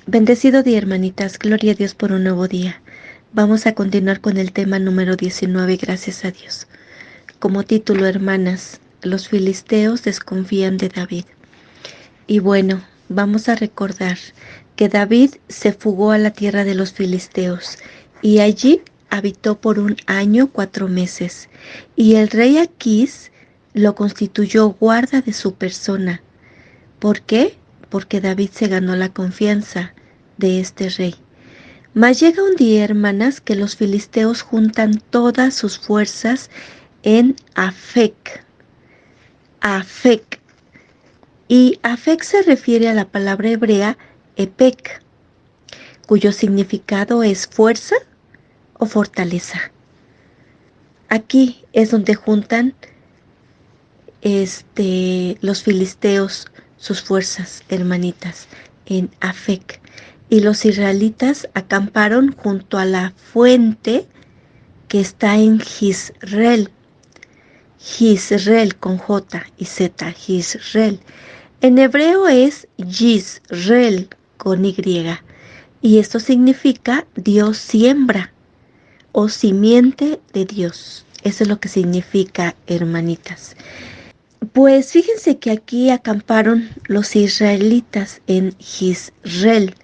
Bendecido día, hermanitas. Gloria a Dios por un nuevo día. Vamos a continuar con el tema número 19, gracias a Dios. Como título, hermanas, los filisteos desconfían de David. Y bueno, vamos a recordar que David se fugó a la tierra de los filisteos y allí habitó por 1 año 4 meses. Y el rey Aquís lo constituyó guarda de su persona. ¿Por qué? Porque David se ganó la confianza de este rey. Mas llega un día, hermanas, que los filisteos juntan todas sus fuerzas en Afec. Afec. Y Afec se refiere a la palabra hebrea Epec, cuyo significado es fuerza o fortaleza. Aquí es donde juntan los filisteos sus fuerzas, hermanitas, en Afec. Y los israelitas acamparon junto a la fuente que está en Jizreel. Jizreel con J y Z, Jizreel. En hebreo es Yisreel con Y. Y esto significa Dios siembra o simiente de Dios. Eso es lo que significa, hermanitas. Pues fíjense que aquí acamparon los israelitas en Jizreel.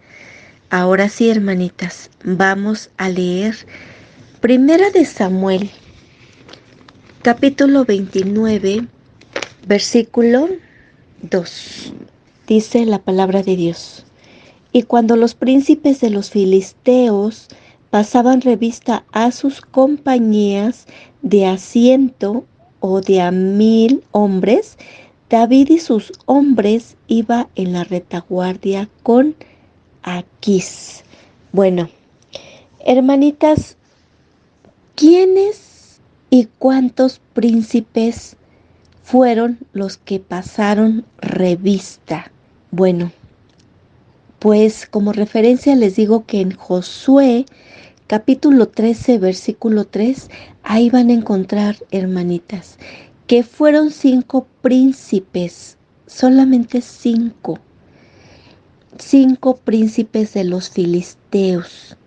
Ahora sí, hermanitas, vamos a leer Primera de Samuel, capítulo 29, versículo 2. Dice la palabra de Dios. Y cuando los príncipes de los filisteos pasaban revista a sus compañías de a 100 o de a 1000 hombres, David y sus hombres iba en la retaguardia con Aquís. Bueno, hermanitas, ¿quiénes y cuántos príncipes fueron los que pasaron revista? Bueno, pues como referencia les digo que en Josué capítulo 13, versículo 3, ahí van a encontrar, hermanitas, que fueron 5 príncipes, solamente 5 príncipes de los filisteos.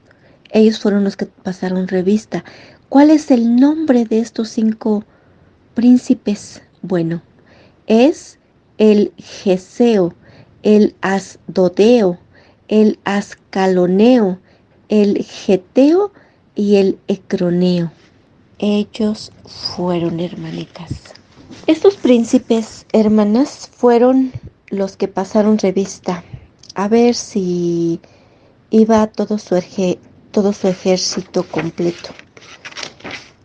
Ellos fueron los que pasaron revista. ¿Cuál es el nombre de estos 5 príncipes? Bueno, es el Geseo, el Asdodeo, el Ascaloneo, el Geteo y el Ecroneo. Ellos fueron, hermanitas. Estos príncipes, hermanas, fueron los que pasaron revista a ver si iba todo su ejército completo.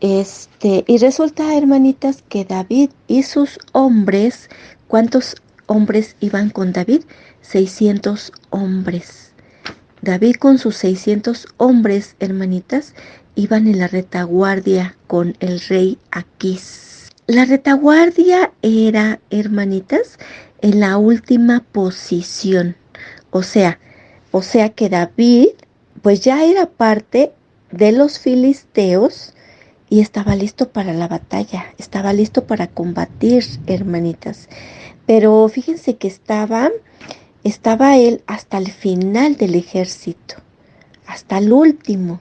Y resulta, hermanitas, que David y sus hombres, ¿cuántos hombres iban con David? 600 hombres. David con sus 600 hombres, hermanitas, iban en la retaguardia con el rey Aquís. La retaguardia era, hermanitas, en la última posición. O sea que David, pues ya era parte de los filisteos y estaba listo para la batalla, estaba listo para combatir, hermanitas. Pero fíjense que estaba él hasta el final del ejército, hasta el último.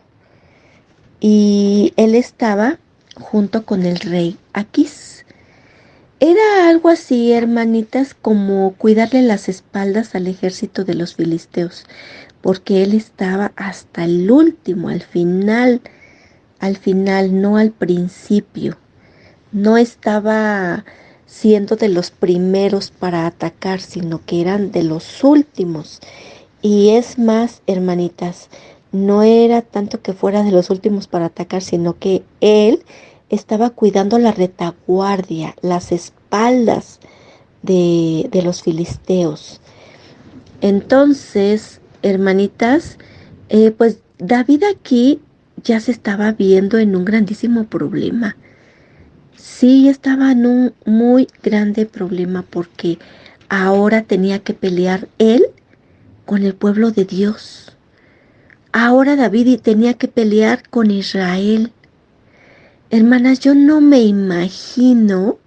Y él estaba junto con el rey Aquís. Era algo así, hermanitas, como cuidarle las espaldas al ejército de los filisteos, porque él estaba hasta el último, al final, no al principio. No estaba siendo de los primeros para atacar, sino que eran de los últimos. Y es más, hermanitas, no era tanto que fuera de los últimos para atacar, sino que él estaba cuidando la retaguardia, las espaldas de los filisteos. Entonces, hermanitas, pues David aquí ya se estaba viendo en un grandísimo problema. Sí, estaba en un muy grande problema porque ahora tenía que pelear él con el pueblo de Dios. Ahora David tenía que pelear con Israel. Hermanas, yo no me imagino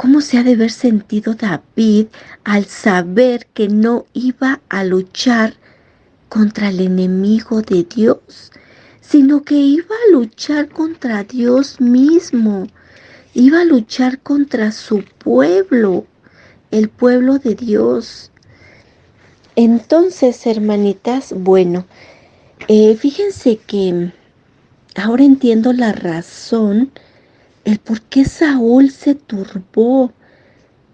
¿Cómo se ha de haber sentido David al saber que no iba a luchar contra el enemigo de Dios, sino que iba a luchar contra Dios mismo, iba a luchar contra su pueblo, el pueblo de Dios? Entonces, hermanitas, bueno, fíjense que ahora entiendo la razón, el por qué Saúl se turbó.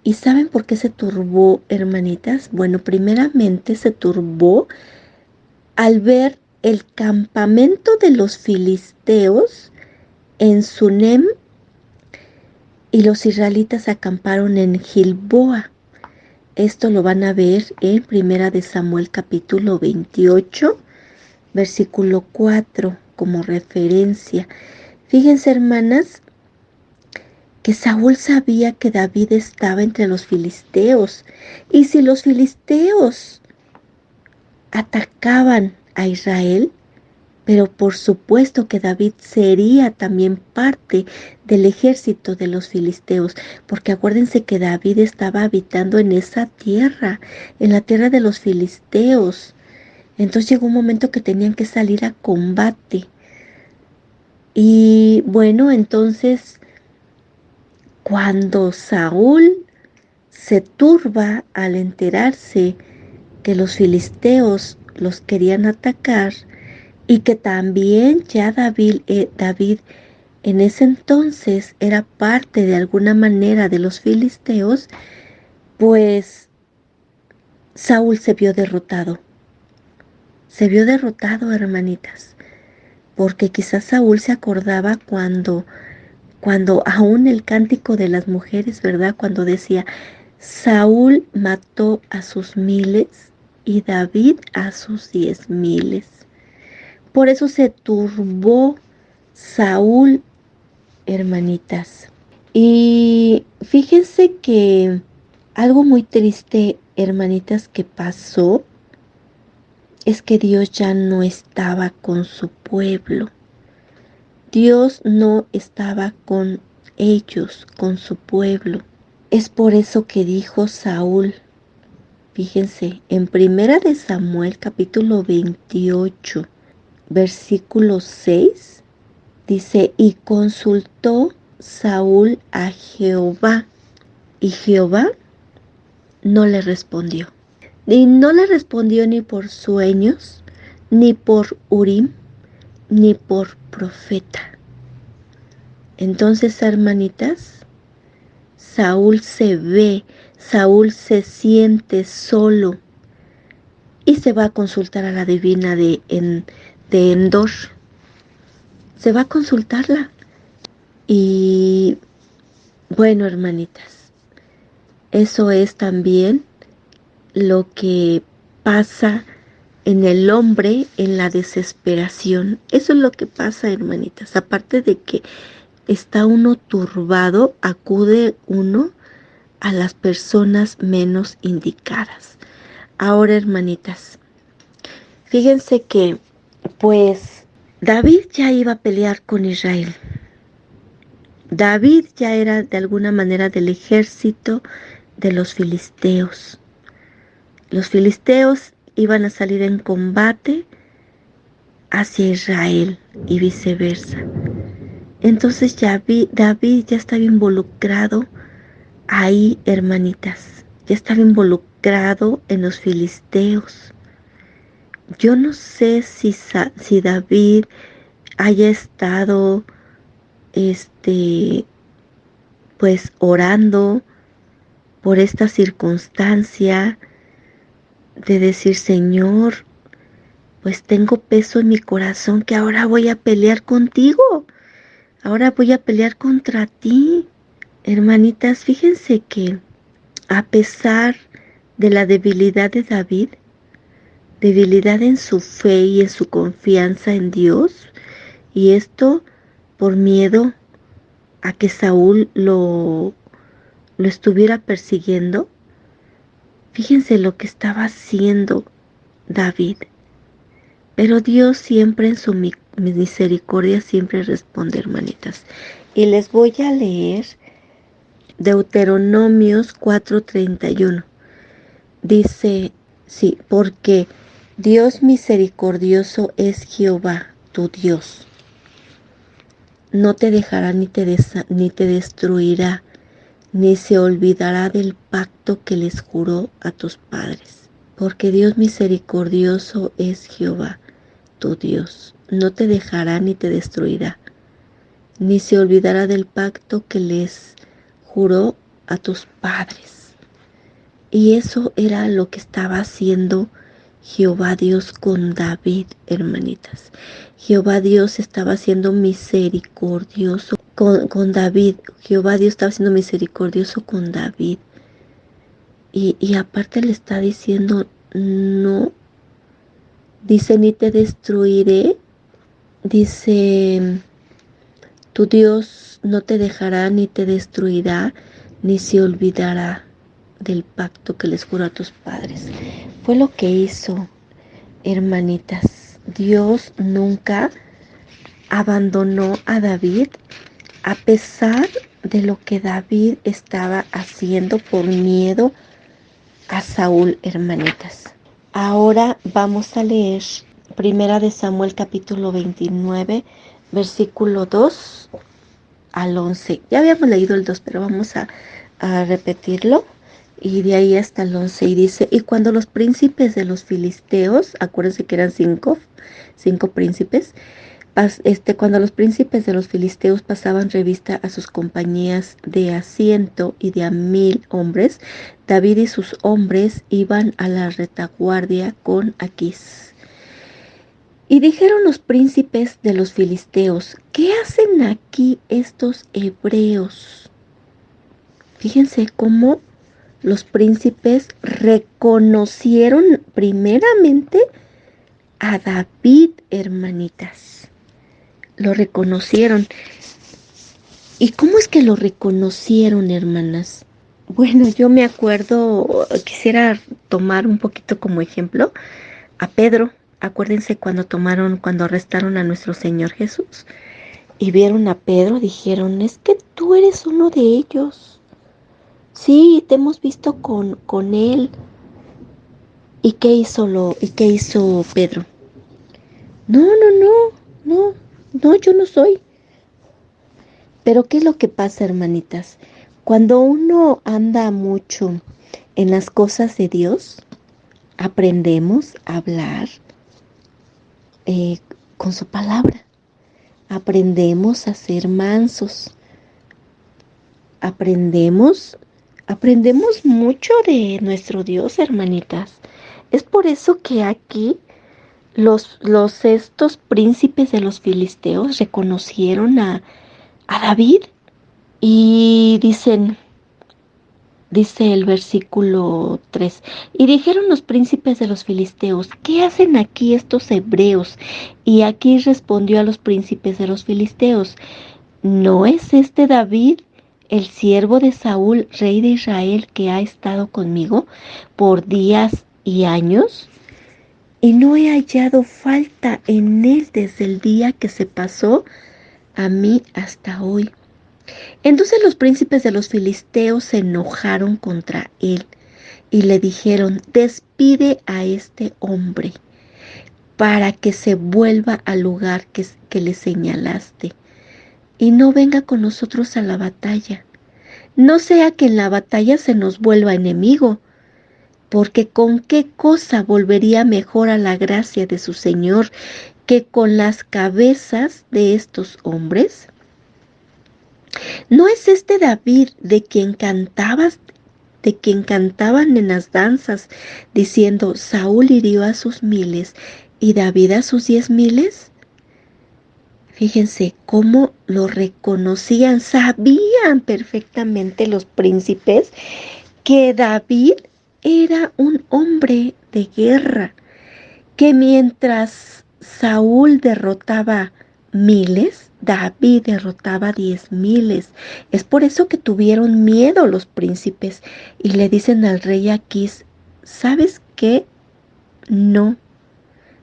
¿Y saben por qué se turbó, hermanitas? Bueno, primeramente se turbó al ver el campamento de los filisteos en Sunem y los israelitas acamparon en Gilboa. Esto lo van a ver en Primera de Samuel capítulo 28, versículo 4 como referencia. Fíjense, hermanas, que Saúl sabía que David estaba entre los filisteos, y si los filisteos atacaban a Israel, pero por supuesto que David sería también parte del ejército de los filisteos, porque acuérdense que David estaba habitando en esa tierra, en la tierra de los filisteos. Entonces llegó un momento que tenían que salir a combate. Y bueno, entonces cuando Saúl se turba al enterarse que los filisteos los querían atacar y que también ya David en ese entonces era parte de alguna manera de los filisteos, pues Saúl se vio derrotado. Se vio derrotado, hermanitas, porque quizás Saúl se acordaba cuando aún el cántico de las mujeres, ¿verdad? Cuando decía, Saúl mató a sus miles y David a sus 10,000. Por eso se turbó Saúl, hermanitas. Y fíjense que algo muy triste, hermanitas, que pasó es que Dios ya no estaba con su pueblo. Dios no estaba con ellos, con su pueblo. Es por eso que dijo Saúl, fíjense, en Primera de Samuel capítulo 28, versículo 6, dice, y consultó Saúl a Jehová, y Jehová no le respondió. Y no le respondió ni por sueños, ni por Urim, ni por profeta. Entonces, hermanitas, Saúl se siente solo y se va a consultar a la divina de Endor. Se va a consultarla. Y bueno, hermanitas, eso es también lo que pasa en el hombre en la desesperación. Eso es lo que pasa, hermanitas. Aparte de que está uno turbado, acude uno a las personas menos indicadas. Ahora, hermanitas, fíjense que pues David ya iba a pelear con Israel. David ya era de alguna manera del ejército de los filisteos. Los filisteos iban a salir en combate hacia Israel y viceversa. Entonces David ya estaba involucrado ahí, hermanitas. Ya estaba involucrado en los filisteos. Yo no sé si David haya estado, pues orando por esta circunstancia de decir, Señor, pues tengo peso en mi corazón que ahora voy a pelear contigo. Ahora voy a pelear contra ti. Hermanitas, fíjense que a pesar de la debilidad de David, debilidad en su fe y en su confianza en Dios, y esto por miedo a que Saúl lo estuviera persiguiendo, fíjense lo que estaba haciendo David. Pero Dios siempre en su misericordia siempre responde, hermanitas. Y les voy a leer Deuteronomios 4:31. Dice, sí, porque Dios misericordioso es Jehová, tu Dios. No te dejará ni te destruirá, ni se olvidará del pacto que les juró a tus padres. Porque Dios misericordioso es Jehová, tu Dios. No te dejará ni te destruirá, ni se olvidará del pacto que les juró a tus padres. Y eso era lo que estaba haciendo Jehová Dios con David, hermanitas. Jehová Dios estaba siendo misericordioso con David. Jehová Dios estaba siendo misericordioso con David. Y aparte le está diciendo, no, dice, ni te destruiré. Dice, tu Dios no te dejará ni te destruirá, ni se olvidará del pacto que les juró a tus padres. Fue lo que hizo, hermanitas. Dios nunca abandonó a David a pesar de lo que David estaba haciendo por miedo a Saúl, hermanitas. Ahora vamos a leer Primera de Samuel capítulo 29, versículo 2 al 11. Ya habíamos leído el 2, pero vamos a repetirlo. Y de ahí hasta el 11. Y dice, y cuando los príncipes de los filisteos, acuérdense que eran cinco príncipes, cuando los príncipes de los filisteos pasaban revista a sus compañías de a 100 y de a 1000 hombres, David y sus hombres iban a la retaguardia con Aquís. Y dijeron los príncipes de los filisteos, ¿qué hacen aquí estos hebreos? Fíjense cómo los príncipes reconocieron primeramente a David, hermanitas. Lo reconocieron. ¿Y cómo es que lo reconocieron, hermanas? Bueno, yo me acuerdo, quisiera tomar un poquito como ejemplo a Pedro. Acuérdense cuando arrestaron a nuestro Señor Jesús y vieron a Pedro, dijeron, es que tú eres uno de ellos. Sí, te hemos visto con él. ¿Y qué hizo Pedro? No, yo no soy. Pero ¿qué es lo que pasa, hermanitas? Cuando uno anda mucho en las cosas de Dios, aprendemos a hablar con su palabra. Aprendemos a ser mansos. Aprendemos mucho de nuestro Dios, hermanitas. Es por eso que aquí estos príncipes de los filisteos reconocieron a David y dice el versículo 3, y dijeron los príncipes de los filisteos, ¿qué hacen aquí estos hebreos? Y aquí respondió a los príncipes de los filisteos, ¿no es este David, el siervo de Saúl, rey de Israel, que ha estado conmigo por días y años? Y no he hallado falta en él desde el día que se pasó a mí hasta hoy. Entonces los príncipes de los filisteos se enojaron contra él y le dijeron, despide a este hombre para que se vuelva al lugar que le señalaste y no venga con nosotros a la batalla. No sea que en la batalla se nos vuelva enemigo, porque con qué cosa volvería mejor a la gracia de su Señor que con las cabezas de estos hombres. ¿No es este David de quien cantaban en las danzas, diciendo, Saúl hirió a sus 1000 y David a sus 10,000? Fíjense cómo lo reconocían, sabían perfectamente los príncipes que David era un hombre de guerra, que mientras Saúl derrotaba 1000, David derrotaba 10,000. Es por eso que tuvieron miedo los príncipes y le dicen al rey Aquís, ¿sabes qué? No,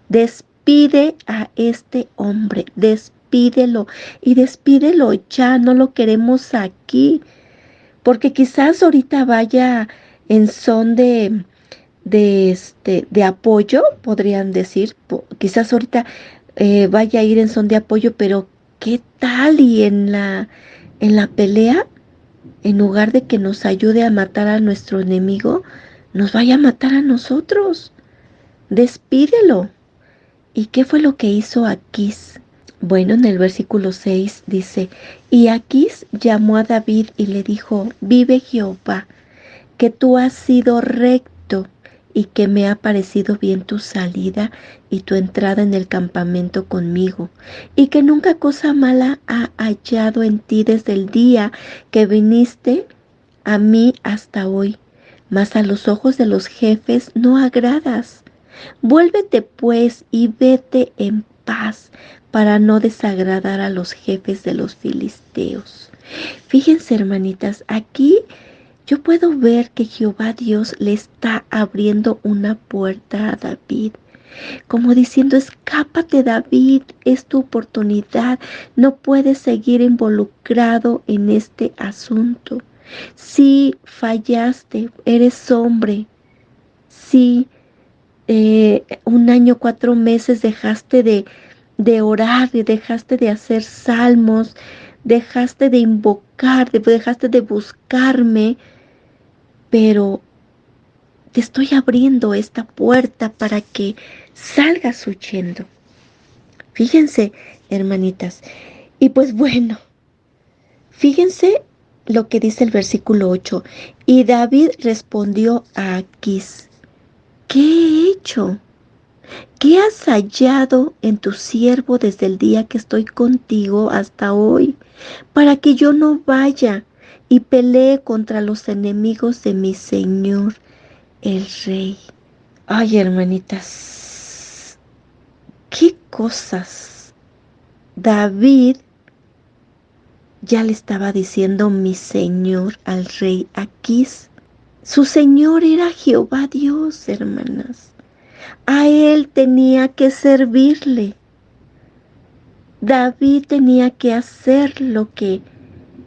despide a este hombre, despídelo y despídelo ya, no lo queremos aquí. porque quizás ahorita vaya en son de apoyo, podrían decir, quizás ahorita vaya a ir en son de apoyo, pero ¿qué tal? Y en la pelea, en lugar de que nos ayude a matar a nuestro enemigo, nos vaya a matar a nosotros. Despídelo. ¿Y qué fue lo que hizo Aquís? Bueno, en el versículo 6 dice, y Aquís llamó a David y le dijo, vive Jehová, que tú has sido recto y que me ha parecido bien tu salida y tu entrada en el campamento conmigo, y que nunca cosa mala ha hallado en ti desde el día que viniste a mí hasta hoy, mas a los ojos de los jefes no agradas. Vuélvete pues y vete en paz para no desagradar a los jefes de los filisteos. Fíjense, hermanitas, aquí yo puedo ver que Jehová Dios le está abriendo una puerta a David, como diciendo, escápate David, es tu oportunidad, no puedes seguir involucrado en este asunto. Si fallaste, eres hombre, si 1 año, 4 meses dejaste de orar, dejaste de hacer salmos, dejaste de invocar, dejaste de buscarme, pero te estoy abriendo esta puerta para que salgas huyendo. Fíjense, hermanitas. Y pues bueno, fíjense lo que dice el versículo 8. Y David respondió a Aquís, ¿qué he hecho? ¿Qué has hallado en tu siervo desde el día que estoy contigo hasta hoy, para que yo no vaya y pelee contra los enemigos de mi Señor, el Rey? Ay, hermanitas, qué cosas. David ya le estaba diciendo mi Señor al rey Aquís. Su Señor era Jehová Dios, hermanas. A él tenía que servirle. David tenía que hacer lo que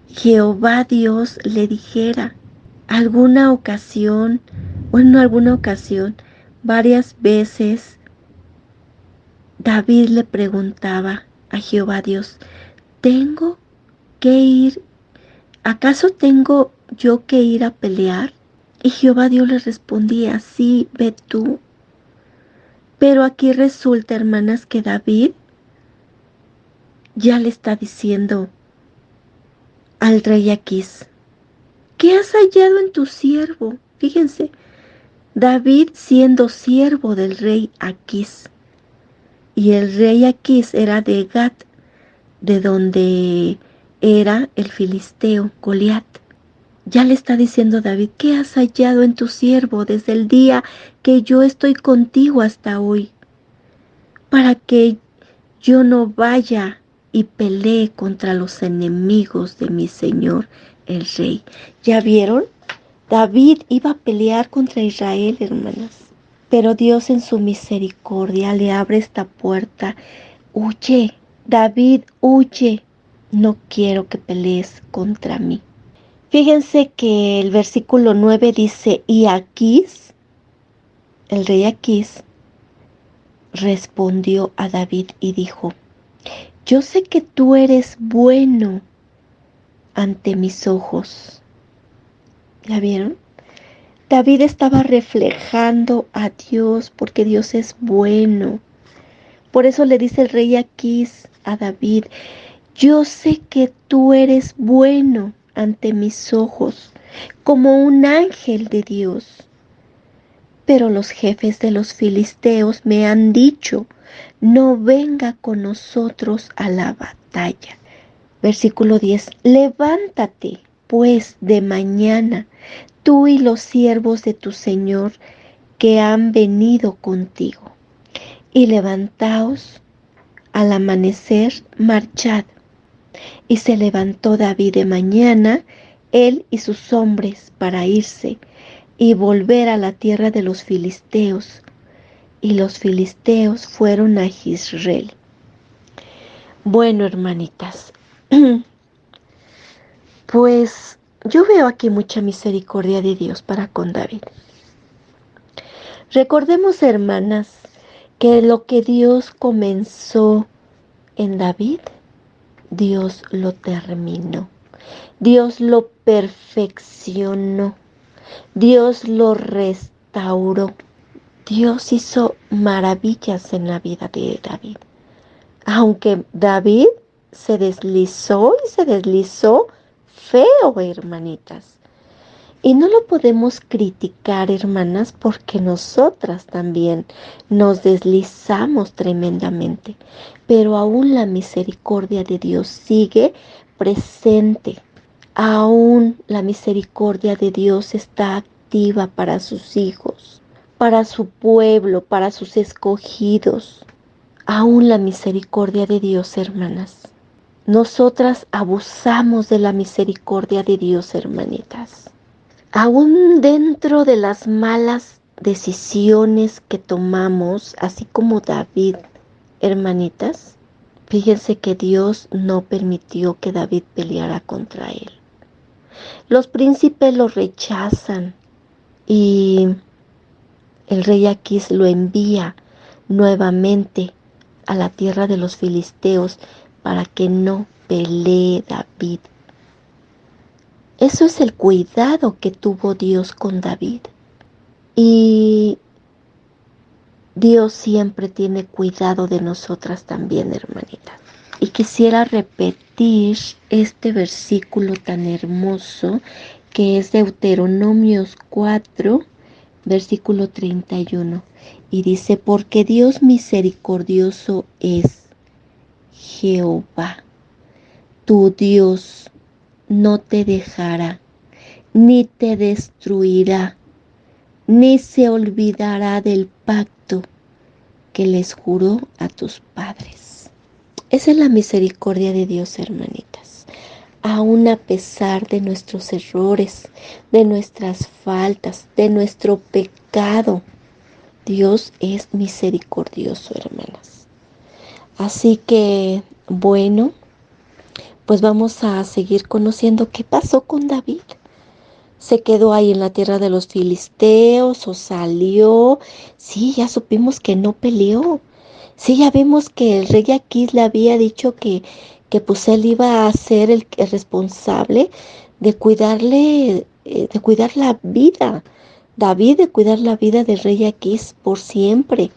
Jehová Dios le dijera. Alguna ocasión, varias veces, David le preguntaba a Jehová Dios, ¿tengo que ir? ¿Acaso tengo yo que ir a pelear? Y Jehová Dios le respondía, sí, ve tú. Pero aquí resulta, hermanas, que David ya le está diciendo al rey Aquís, ¿qué has hallado en tu siervo? Fíjense, David siendo siervo del rey Aquís. Y el rey Aquís era de Gat, de donde era el filisteo Goliat. Ya le está diciendo David, ¿qué has hallado en tu siervo desde el día que yo estoy contigo hasta hoy? Para que yo no vaya y pelee contra los enemigos de mi Señor el Rey. ¿Ya vieron? David iba a pelear contra Israel, hermanas. Pero Dios en su misericordia le abre esta puerta. Huye, David, huye. No quiero que pelees contra mí. Fíjense que el versículo 9 dice, y Aquís, el rey Aquís, respondió a David y dijo, yo sé que tú eres bueno ante mis ojos. ¿Ya vieron? David estaba reflejando a Dios porque Dios es bueno. Por eso le dice el rey Aquís a David, yo sé que tú eres bueno ante mis ojos, como un ángel de Dios. Pero los jefes de los filisteos me han dicho, no venga con nosotros a la batalla. Versículo 10. Levántate, pues, de mañana, tú y los siervos de tu Señor que han venido contigo, y levantaos al amanecer, marchad. Y se levantó David de mañana, él y sus hombres, para irse y volver a la tierra de los filisteos. Y los filisteos fueron a Jezreel. Bueno, hermanitas, pues Yo veo aquí mucha misericordia de Dios para con David. Recordemos, hermanas, que lo que Dios comenzó en David, Dios lo terminó. Dios lo perfeccionó. Dios lo restauró. Dios hizo maravillas en la vida de David. Aunque David se deslizó y se deslizó feo, hermanitas. Y no lo podemos criticar, hermanas, porque nosotras también nos deslizamos tremendamente. Pero aún la misericordia de Dios sigue presente. Aún la misericordia de Dios está activa para sus hijos, para su pueblo, para sus escogidos. Aún la misericordia de Dios, hermanas. Nosotras abusamos de la misericordia de Dios, hermanitas. Aún dentro de las malas decisiones que tomamos, así como David, hermanitas, fíjense que Dios no permitió que David peleara contra él. Los príncipes lo rechazan y el rey Aquís lo envía nuevamente a la tierra de los filisteos para que no pelee David. Eso es el cuidado que tuvo Dios con David. Y Dios siempre tiene cuidado de nosotras también, hermanitas. Y quisiera repetir este versículo tan hermoso que es Deuteronomios 4, versículo 31. Y dice, porque Dios misericordioso es Jehová, tu Dios no te dejará, ni te destruirá, ni se olvidará del pacto que les juró a tus padres. Esa es la misericordia de Dios, hermanitas. Aún a pesar de nuestros errores, de nuestras faltas, de nuestro pecado, Dios es misericordioso, hermanas. Así que, bueno, pues vamos a seguir conociendo qué pasó con David. ¿Se quedó ahí en la tierra de los filisteos o salió? Sí, ya supimos que no peleó. Sí, ya vimos que el rey Aquís le había dicho que pues él iba a ser el responsable de cuidarle, de cuidar la vida. David de cuidar la vida del rey Aquís por siempre.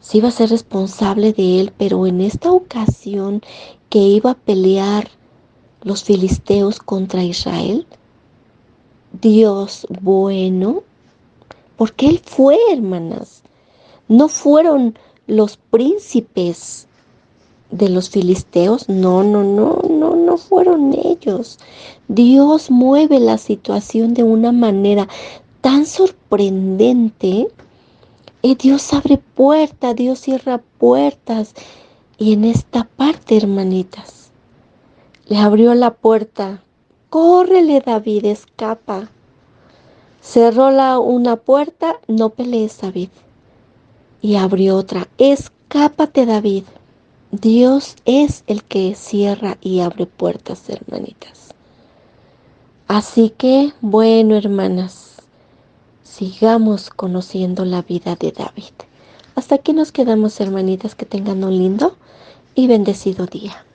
Sí iba a ser responsable de él, pero en esta ocasión que iba a pelear los filisteos contra Israel, Dios bueno, porque él fue, hermanas. No fueron los príncipes de los filisteos, no fueron ellos. Dios mueve la situación de una manera tan sorprendente. Y Dios abre puertas, Dios cierra puertas. Y en esta parte, hermanitas, le abrió la puerta. Córrele, David, escapa. Cerró una puerta, no pelees, David. Y abrió otra. Escápate, David. Dios es el que cierra y abre puertas, hermanitas. Así que, bueno, hermanas, sigamos conociendo la vida de David. Hasta aquí nos quedamos, hermanitas, que tengan un lindo y bendecido día.